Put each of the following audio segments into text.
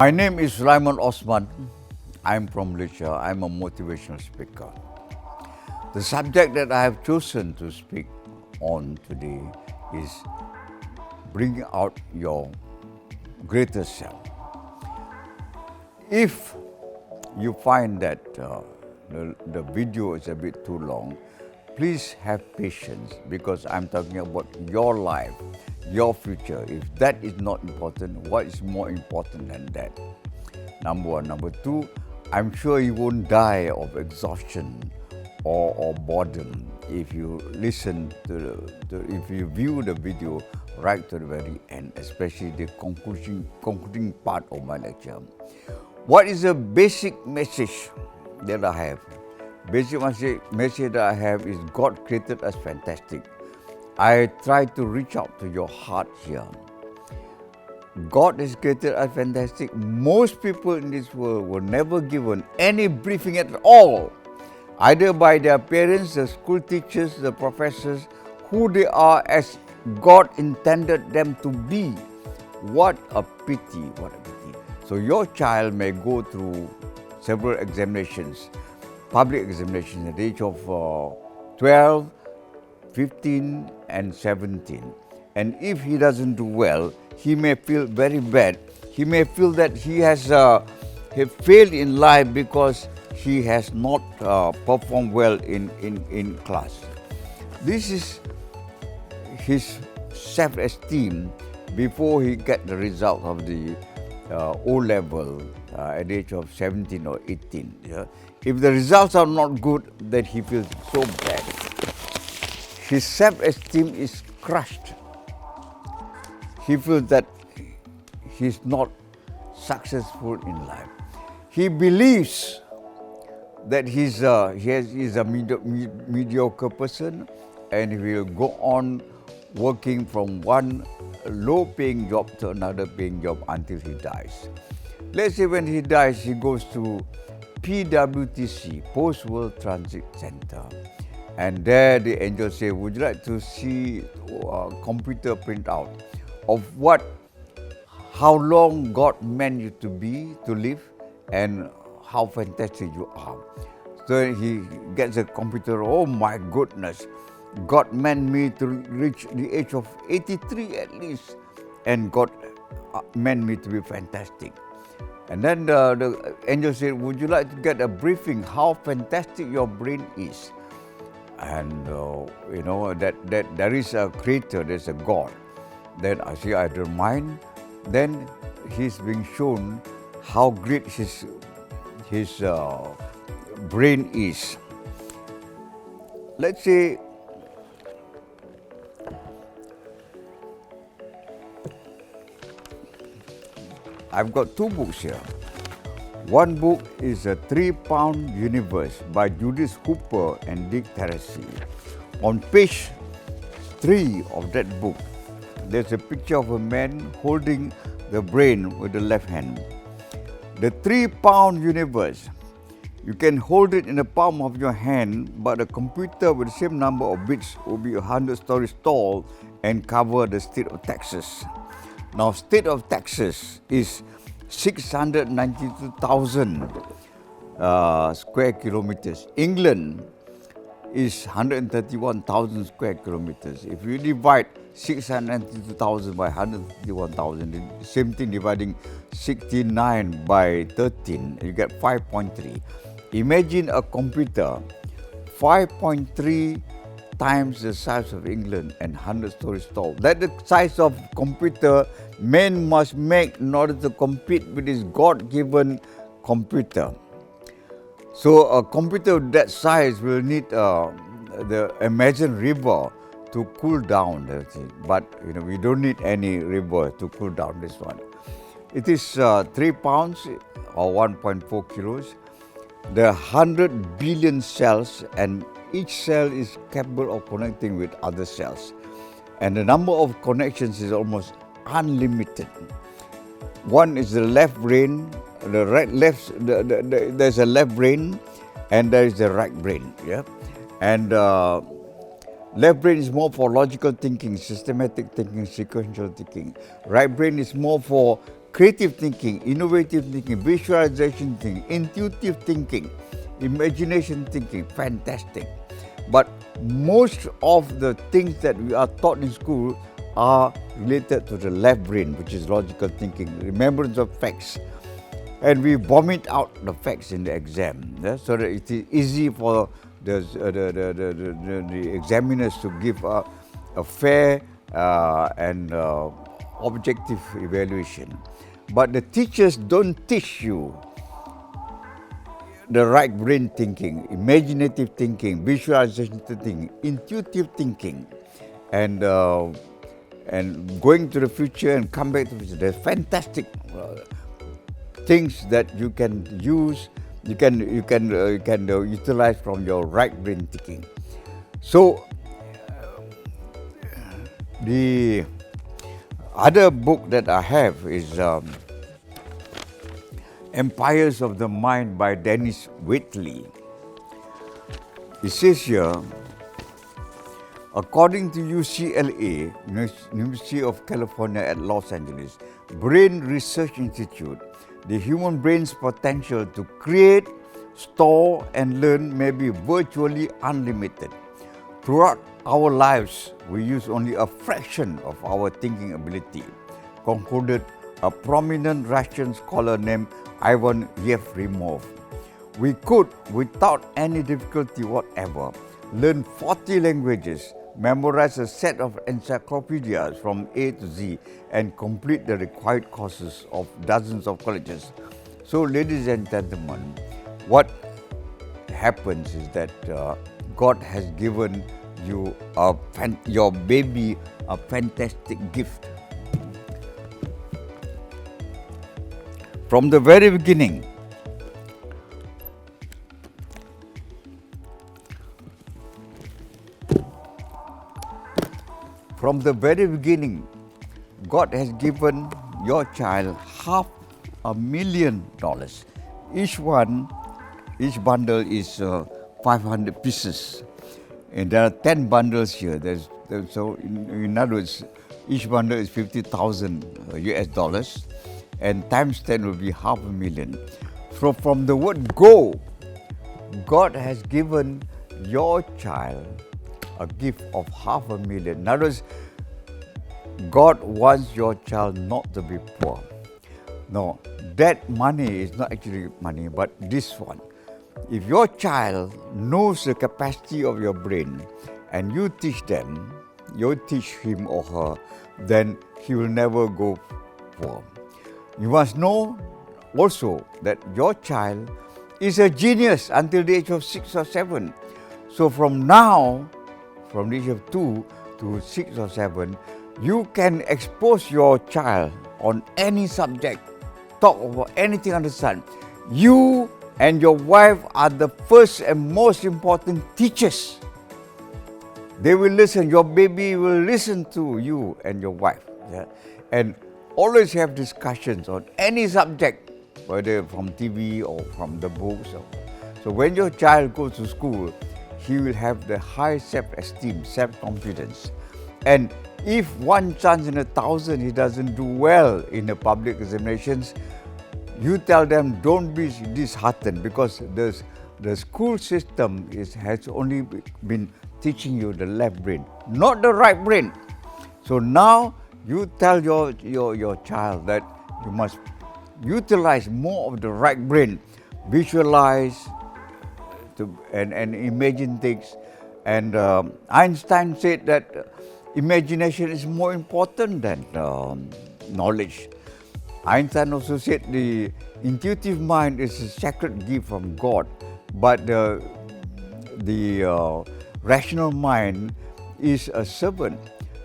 My name is Sulaiman Osman. I'm from Malaysia. I'm a motivational speaker. The subject that I have chosen to speak on today is bring out your greatest self. If you find that the video is a bit too long, please have patience because I'm talking about your life, your future. If that is not important, what is more important than that? Number one. Number two, I'm sure you won't die of exhaustion or boredom if you listen if you view the video right to the very end, especially the concluding part of my lecture. What is the basic message that I have? Basic message that I have is God created us fantastic. I try to reach out to your heart here. God has created us fantastic. Most people in this world were never given any briefing at all, either by their parents, the school teachers, the professors, who they are as God intended them to be. What a pity, what a pity. So your child may go through several examinations, public examinations at the age of 12, 15 and 17. And if he doesn't do well, he may feel very bad. He may feel that he has failed in life because he has not performed well in class. This is his self-esteem before he get the result of the O-level at the age of 17 or 18. Yeah? If the results are not good, then he feels so bad. His self-esteem is crushed. He feels that he's not successful in life. He believes that he's a mediocre person, and he will go on working from one low-paying job to another paying job until he dies. Let's say when he dies, he goes to PWTC, Post World Transit Center. And there the angel say, would you like to see a computer printout of how long God meant you to be, to live, and how fantastic you are. So he gets a computer, oh my goodness, God meant me to reach the age of 83 at least, and God meant me to be fantastic. And then the angel said, would you like to get a briefing how fantastic your brain is? And that there is a creator, there's a God. Then I say, I don't mind. Then he's being shown how great his brain is. Let's say I've got two books here. One book is A 3-Pound Universe by Judith Hooper and Dick Tracy. On page 3 of that book, there's a picture of a man holding the brain with the left hand. The 3-pound universe, you can hold it in the palm of your hand, but a computer with the same number of bits will be 100 stories tall and cover the state of Texas. Now, state of Texas is 692,000 square kilometers. England is 131,000 square kilometers. If you divide 692,000 by 131,000, the same thing dividing 69 by 13, you get 5.3. Imagine a computer 5.3 times the size of England and 100 stories tall. That's the size of computer man must make in order to compete with his God-given computer. So a computer of that size will need the Amazon river to cool down. But we don't need any river to cool down this one. It is 3 pounds or 1.4 kilos. There are 100 billion cells, and each cell is capable of connecting with other cells. And the number of connections is almost unlimited. One is the left brain, there's a left brain and there is the right brain. Yeah? And left brain is more for logical thinking, systematic thinking, sequential thinking. Right brain is more for creative thinking, innovative thinking, visualization thinking, intuitive thinking, imagination thinking, fantastic. But most of the things that we are taught in school are related to the left brain, which is logical thinking, remembrance of facts. And we vomit out the facts in the exam, so that it is easy for the examiners to give a fair and objective evaluation. But the teachers don't teach you the right brain thinking, imaginative thinking, visualization thinking, intuitive thinking, and going to the future and come back to the future. There's fantastic things that you can use, you can utilize from your right brain thinking. So the other book that I have is Empires of the Mind by Dennis Waitley. It says here, according to UCLA, University of California at Los Angeles, Brain Research Institute, the human brain's potential to create, store, and learn may be virtually unlimited. Throughout our lives, we use only a fraction of our thinking ability, concluded a prominent Russian scholar named Ivan Yefremov. We could, without any difficulty whatever, learn 40 languages, memorize a set of encyclopedias from A to Z, and complete the required courses of dozens of colleges. So, ladies and gentlemen, what happens is that God has given you your baby a fantastic gift. From the very beginning, God has given your child $500,000. Each bundle is 500 pieces. And there are 10 bundles here. So in other words, each bundle is $50,000 US dollars, and times 10 will be $500,000. So from the word go, God has given your child a gift of $500,000. In other words, God wants your child not to be poor. No, that money is not actually money, but this one. If your child knows the capacity of your brain and you teach him or her, then he will never go poor. You must know also that your child is a genius until the age of 6 or 7. So from now, from the age of 2 to 6 or 7, you can expose your child on any subject, talk about anything under the sun. You and your wife are the first and most important teachers. They will listen, your baby will listen to you and your wife. Yeah? And always have discussions on any subject, whether from TV or from the books. So when your child goes to school, he will have the high self-esteem, self-confidence. And if one chance in 1,000 he doesn't do well in the public examinations, you tell them don't be disheartened, because the school system has only been teaching you the left brain, not the right brain. So now you tell your child that you must utilize more of the right brain, visualize and imagine things. And Einstein said that imagination is more important than knowledge. Einstein also said the intuitive mind is a sacred gift from God, but the rational mind is a servant.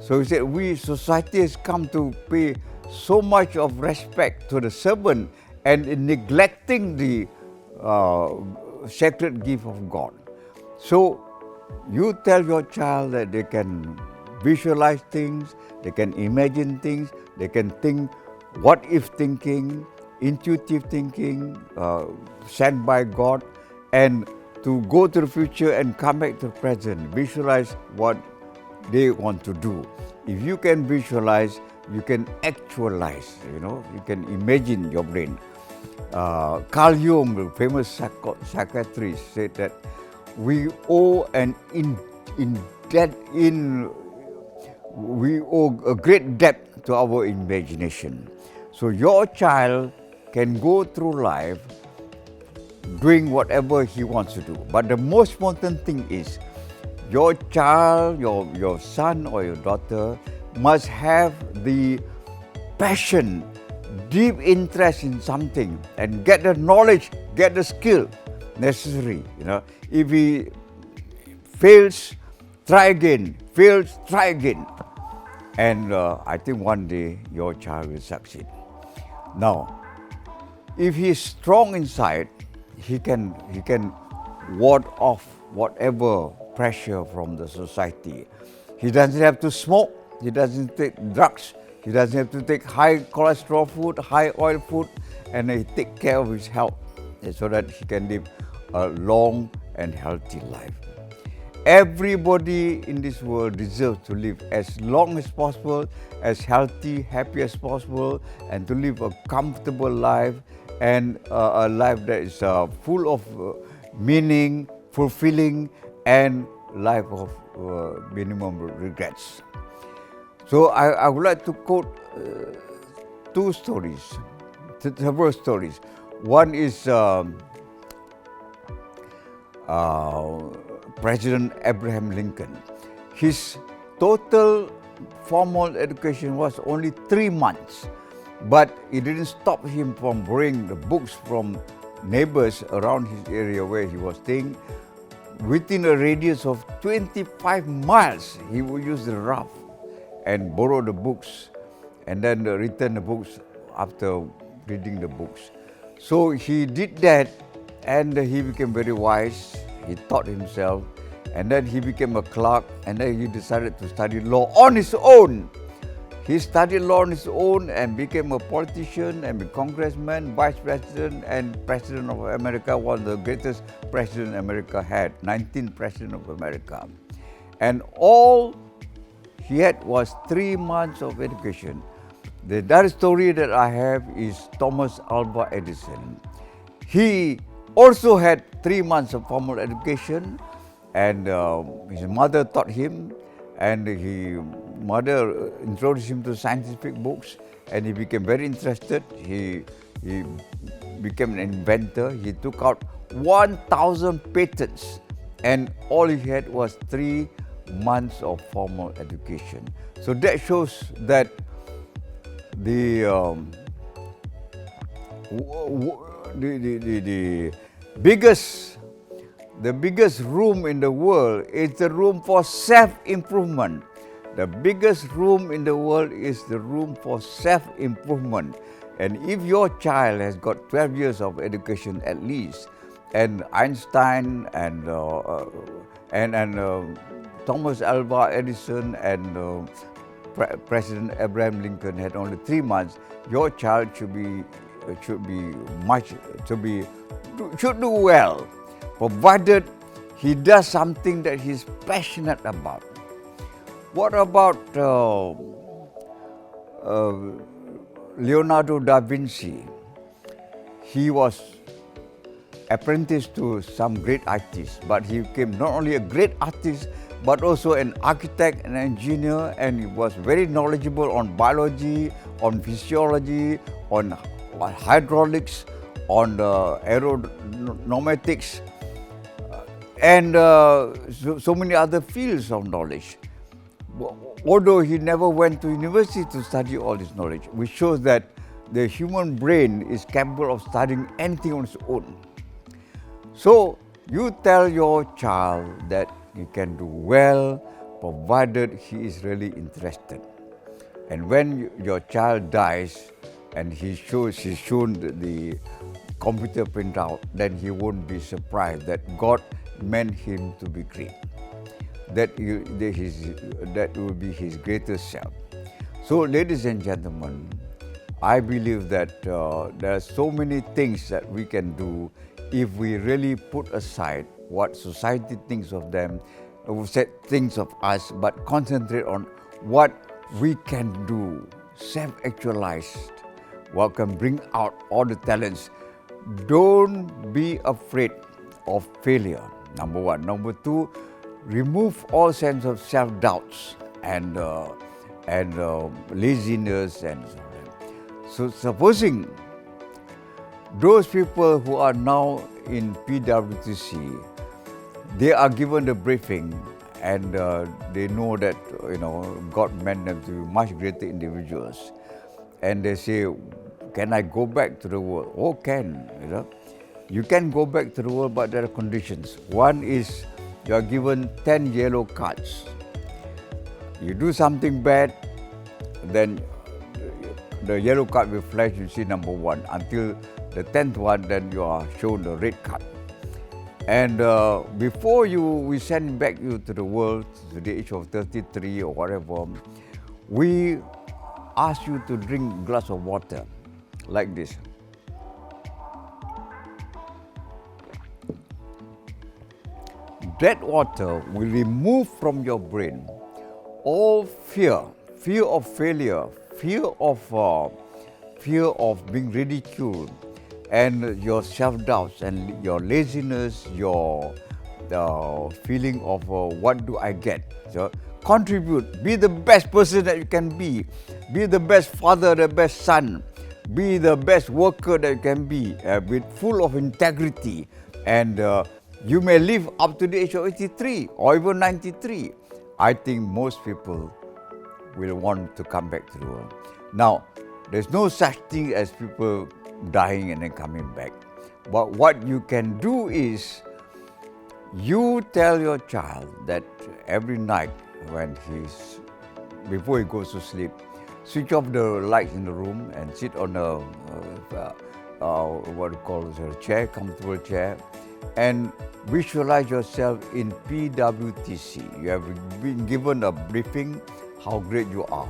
So he said, society has come to pay so much of respect to the servant and neglecting the sacred gift of God. So you tell your child that they can visualize things, they can imagine things, they can think what if thinking, intuitive thinking, sent by God, and to go to the future and come back to the present, visualize what they want to do. If you can visualize, you can actualize, you can imagine your brain. Carl Jung, the famous psychiatrist, said that we owe we owe a great debt to our imagination. So your child can go through life doing whatever he wants to do. But the most important thing is your child, your son or your daughter must have the passion, deep interest in something and get the knowledge, get the skill necessary. If he fails, try again, fails, try again. And I think one day your child will succeed. Now, if he is strong inside, he can ward off whatever pressure from the society. He doesn't have to smoke, he doesn't take drugs, he doesn't have to take high cholesterol food, high oil food, and he take care of his health so that he can live a long and healthy life. Everybody in this world deserves to live as long as possible, as healthy, happy as possible, and to live a comfortable life and a life that is full of meaning, fulfilling, and life of minimum regrets. So I would like to quote two stories, several stories. One is President Abraham Lincoln. His total formal education was only 3 months, but it didn't stop him from borrowing the books from neighbors around his area where he was staying. Within a radius of 25 miles, he would use the raft and borrow the books and then return the books after reading the books. So he did that and he became very wise. He taught himself and then he became a clerk and then he decided to study law on his own. He studied law on his own and became a politician and a congressman, vice president and president of America, one of the greatest presidents America had, 19th president of America. And all he had was 3 months of education. The other story that I have is Thomas Alva Edison. He also had 3 months of formal education and his mother taught him and his mother introduced him to scientific books and he became very interested. He became an inventor. He took out 1,000 patents and all he had was 3 months of formal education. So that shows that the biggest room in the world is the room for self-improvement. The biggest room in the world is the room for self-improvement. And if your child has got 12 years of education at least, and Einstein and Thomas Alva Edison and President Abraham Lincoln had only 3 months, your child should do well, provided he does something that he's passionate about. What about Leonardo da Vinci? He was apprenticed to some great artists, but he became not only a great artist, but also an architect, an engineer, and he was very knowledgeable on biology, on physiology, on hydraulics, on aeronautics, and so many other fields of knowledge. Although he never went to university to study all this knowledge, which shows that the human brain is capable of studying anything on its own. So you tell your child that he can do well, provided he is really interested. And when your child dies and he's shown the computer printout, then he won't be surprised that God meant him to be great. That will be his greatest self. So, ladies and gentlemen, I believe that there are so many things that we can do if we really put aside what society thinks of them, thinks of us, but concentrate on what we can do self-actualized, what can bring out all the talents. Don't be afraid of failure, number one. Number two, remove all sense of self-doubts and laziness and so on. So supposing those people who are now in PWTC, they are given the briefing and they know that God meant them to be much greater individuals, and they say, "Can I go back to the world?" Oh, can. You can go back to the world, but there are conditions. One is you are given 10 yellow cards. You do something bad, then the yellow card will flash. You see number one until the 10th one, then you are shown the red card. And before we send back you to the world, to the age of 33 or whatever, we ask you to drink a glass of water like this. That water will remove from your brain all fear of failure, fear of being ridiculed, and your self-doubts and your laziness, your feeling of what do I get. So contribute, be the best person that you can be the best father, the best son, be the best worker that you can be full of integrity, and you may live up to the age of 83 or even 93. I think most people will want to come back to the world. Now, there's no such thing as people dying and then coming back. But what you can do is, you tell your child that every night before he goes to sleep, switch off the lights in the room and sit on a chair, comfortable chair, and visualize yourself in PWTC. You have been given a briefing how great you are.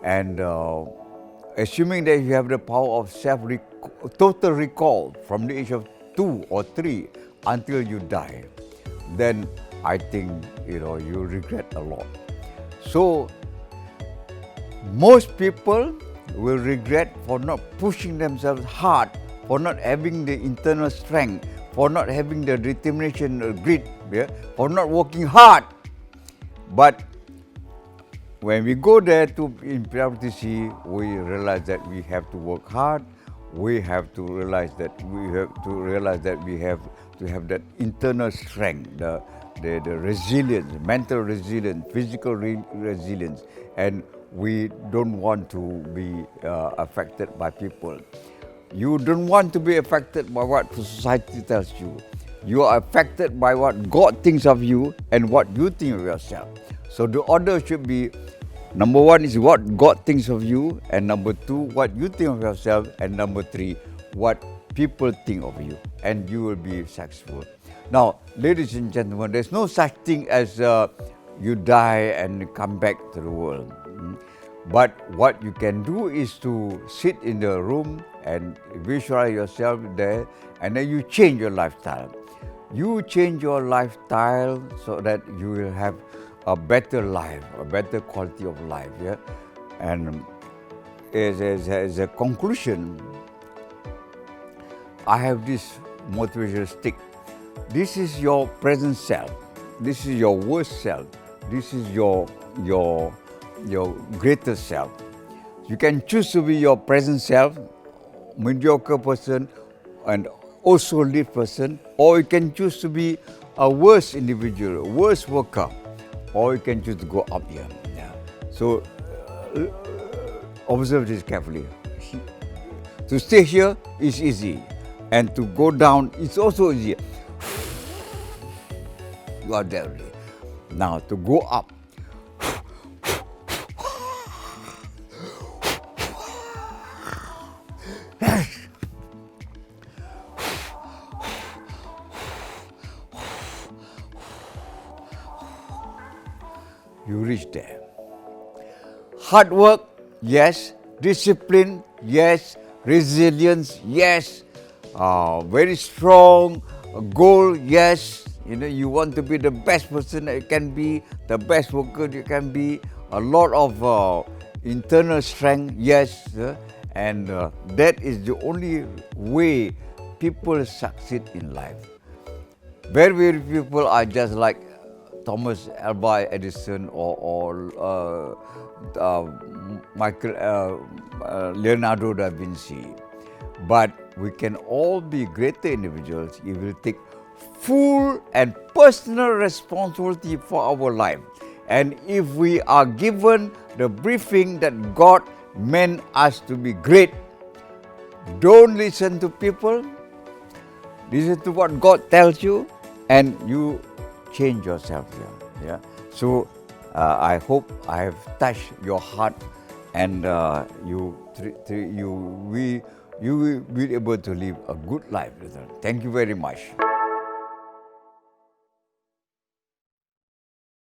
And assuming that you have the power of total recall from the age of 2 or 3 until you die, then I think you regret a lot. So most people will regret for not pushing themselves hard, for not having the internal strength, for not having the determination, grit, for not working hard. But when we go there in PWTC, we realize that we have to work hard. We have to realize that we have to have that internal strength, the resilience, mental resilience, physical resilience, and we don't want to be affected by people. You don't want to be affected by what society tells you. You are affected by what God thinks of you and what you think of yourself. So the order should be, number one is what God thinks of you, and number two, what you think of yourself, and number three, what people think of you, and you will be successful. Now, ladies and gentlemen, there's no such thing as you die and come back to the world. But what you can do is to sit in the room and visualize yourself there, and then you change your lifestyle. You change your lifestyle so that you will have a better life, a better quality of life. Yeah? And as a conclusion, I have this motivational stick. This is your present self. This is your worst self. This is your greater self. You can choose to be your present self, mediocre person, and also lead person, or you can choose to be a worse individual, a worse worker, or you can choose to go up here. Yeah. So observe this carefully. To stay here is easy, and to go down is also easy. You are there. Now to go up. You reach there. Hard work, yes. Discipline, yes. Resilience, yes. Very strong goal, yes. You want to be the best person that you can be, the best worker you can be. A lot of internal strength, yes, and that is the only way people succeed in life. Very, very people are just like Thomas Alva Edison or Michael Leonardo da Vinci. But we can all be greater individuals if we take full and personal responsibility for our life. And if we are given the briefing that God meant us to be great, don't listen to people, listen to what God tells you, and you change yourself here. Yeah. So I hope I have touched your heart, and you will be able to live a good life. Thank you very much.